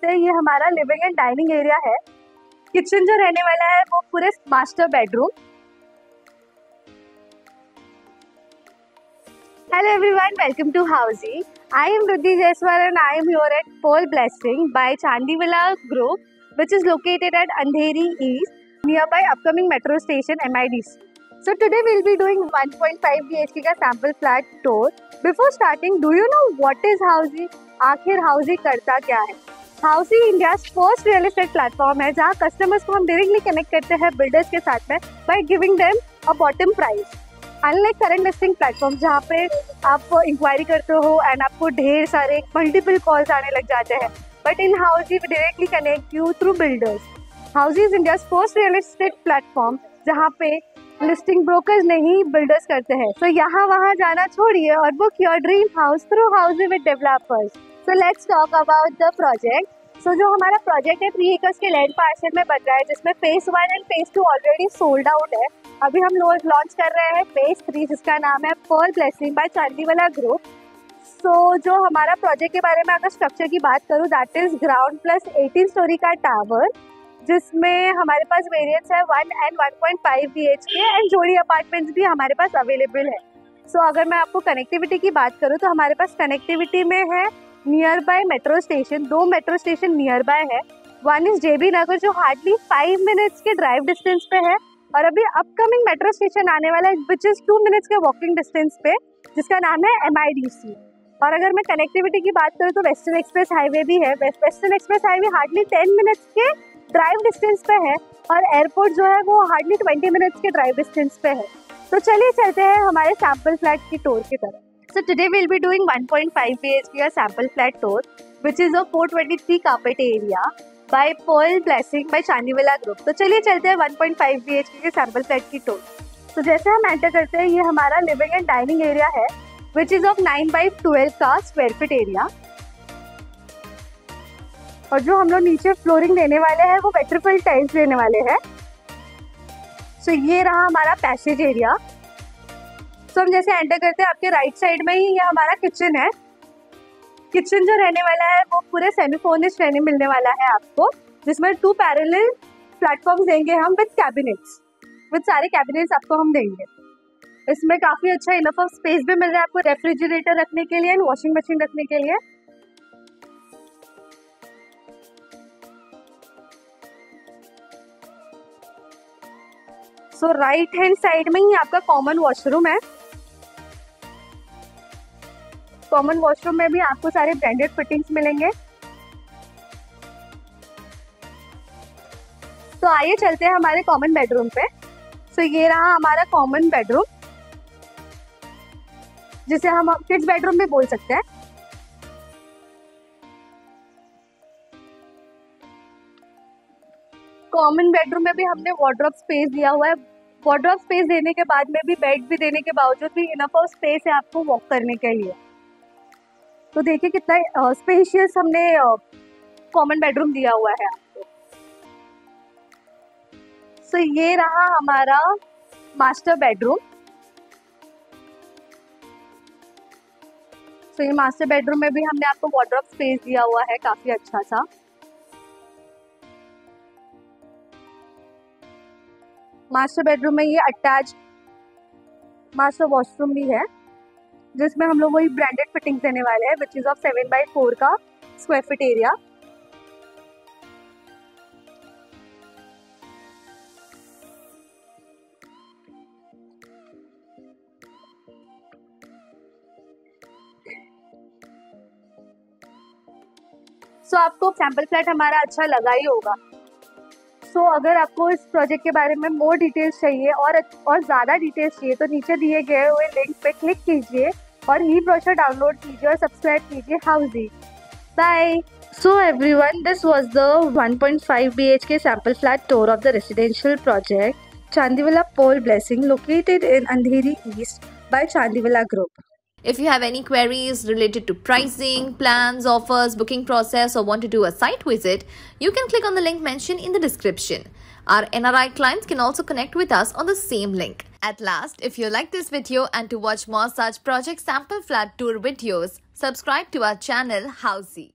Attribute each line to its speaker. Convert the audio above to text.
Speaker 1: करते हैं, ये हमारा लिविंग एंड डाइनिंग एरिया है। किचन जो रहने वाला है वो पूरे master bedroom. Hello everyone, welcome to Housey. I am Ruddhi Jaiswal and I am here at Pearl Blessing by Chandivalla Group, which is located at Andheri East, nearby upcoming metro station MIDC. So today we'll be doing 1.5 BHK का sample flat tour. Before starting, do you know what is Housey? आखिर Housey करता क्या है? Housey India first real estate platform है जहाँ customers को हम directly connect करते हैं बिल्डर्स के साथ में by giving them a bottom price. Unlike current listing platform जहाँ पे आप इंक्वायरी करते हो एंड आपको ढेर सारे मल्टीपल कॉल्स आने लग जाते हैं, but in Housey we directly connect you through builders. Housey is India first real estate platform जहाँ पे लिस्टिंग ब्रोकर्स नहीं बिल्डर्स करते हैं। सो यहाँ वहाँ जाना छोड़िए और book your dream house through Housey with developers. So let's talk about the project. So जो हमारा प्रोजेक्ट है 3 एकर्स के लैंड पार्सल में बन रहा है, जिसमें phase 1 and phase 2 already sold out है। अभी हम लॉन्च कर रहे हैं फेज 3, जिसका नाम है pearl blessing by Chandiwala group. So जो हमारा प्रोजेक्ट के बारे में अगर स्ट्रक्चर की बात करूँ, that is ground plus 18 story का टावर, जिसमें हमारे पास वेरिएंट्स है 1 एंड 1.5 BHK एंड जोड़ी अपार्टमेंट्स भी हमारे पास अवेलेबल है। सो अगर मैं आपको कनेक्टिविटी की बात करूँ तो हमारे पास कनेक्टिविटी में है near by metro station, 2 metro station near by है। वन इज JB नगर जो हार्डली 5 मिनट्स के ड्राइव डिस्टेंस पे है, और अभी अपकमिंग मेट्रो स्टेशन आने वाला है विच इज 2 मिनट्स के वॉकिंग डिस्टेंस पे, जिसका नाम है MIDC। और अगर मैं कनेक्टिविटी की बात करूँ तो वेस्टर्न एक्सप्रेस हाईवे भी है। Western express highway hardly 10 minutes के ड्राइव डिस्टेंस पे है, और एयरपोर्ट जो है वो हार्डली 20 मिनट्स के ड्राइव डिस्टेंस पे है। तो चलिए चलते हैं हमारे सैम्पल फ्लैट की टूर की तरफ। So today we'll be doing 1.5 BHK sample flat tour, which is a 423 carpet area by Pearl Blessing by Chandivalla Group. तो चलिए चलते हैं 1.5 BHK के sample flat की टूर। तो जैसे हम एंटर करते हैं, ये हमारा लिविंग एंड डाइनिंग एरिया है, which is of 9/12 का स्क्वायर फीट एरिया। और जो हम लोग नीचे फ्लोरिंग देने वाले हैं वो वेट्रीफाइड टाइल्स देने वाले हैं। सो ये रहा हमारा पैसेज एरिया। तो हम जैसे एंटर करते हैं, आपके राइट साइड में ही ये हमारा किचन है। किचन जो रहने वाला है वो पूरे सेमी फर्निश्ड रहने मिलने वाला है आपको, जिसमें 2 पैरेलल प्लेटफॉर्म्स देंगे हम विद कैबिनेट्स, विद सारे कैबिनेट्स आपको हम देंगे। इसमें काफी अच्छा इनफ ऑफ स्पेस भी मिल रहा है आपको रेफ्रिजरेटर रखने के लिए एंड वॉशिंग मशीन रखने के लिए। सो राइट हैंड साइड में ही आपका कॉमन वॉशरूम है। कॉमन वॉशरूम में भी आपको सारे ब्रांडेड फिटिंग्स मिलेंगे। तो आइए चलते हैं हमारे कॉमन बेडरूम पे। सो ये रहा हमारा कॉमन बेडरूम, जिसे हम किड्स बेडरूम भी बोल सकते हैं। कॉमन बेडरूम में भी हमने वार्डरोब स्पेस दिया हुआ है। वार्डरोब स्पेस देने के बाद में भी, बेड भी देने के बावजूद भी इनफ ऑफ स्पेस है आपको वॉक करने के लिए। तो देखिए कितना स्पेशियस हमने कॉमन बेडरूम दिया हुआ है आपको। सो ये रहा हमारा मास्टर बेडरूम। सो ये मास्टर बेडरूम में भी हमने आपको वार्डरोब स्पेस दिया हुआ है काफी अच्छा सा। मास्टर बेडरूम में ये अटैच मास्टर वॉशरूम भी है, जिसमें हम लोग वही ब्रांडेड फिटिंग्स देने वाले हैं, विच इज ऑफ 7/4 का स्क्वायर फीट एरिया। सो आपको सैम्पल फ्लैट हमारा अच्छा लगा ही होगा। सो अगर आपको इस प्रोजेक्ट के बारे में मोर डिटेल्स चाहिए और ज़्यादा डिटेल्स चाहिए तो नीचे दिए गए हुए लिंक पे क्लिक कीजिए और ई ब्रोशर डाउनलोड कीजिए और सब्सक्राइब कीजिए Housey। Bye. So everyone, this was the 1.5 BHK sample flat tour of the residential project Chandivalla Pearl Blessing, located in Andheri East by Chandivalla Group.
Speaker 2: If you have any queries related to pricing, plans, offers, booking process, or want to do a site visit, you can click on the link mentioned in the description. Our NRI clients can also connect with us on the same link. At last, if you like this video and to watch more such project sample flat tour videos, subscribe to our channel Housey.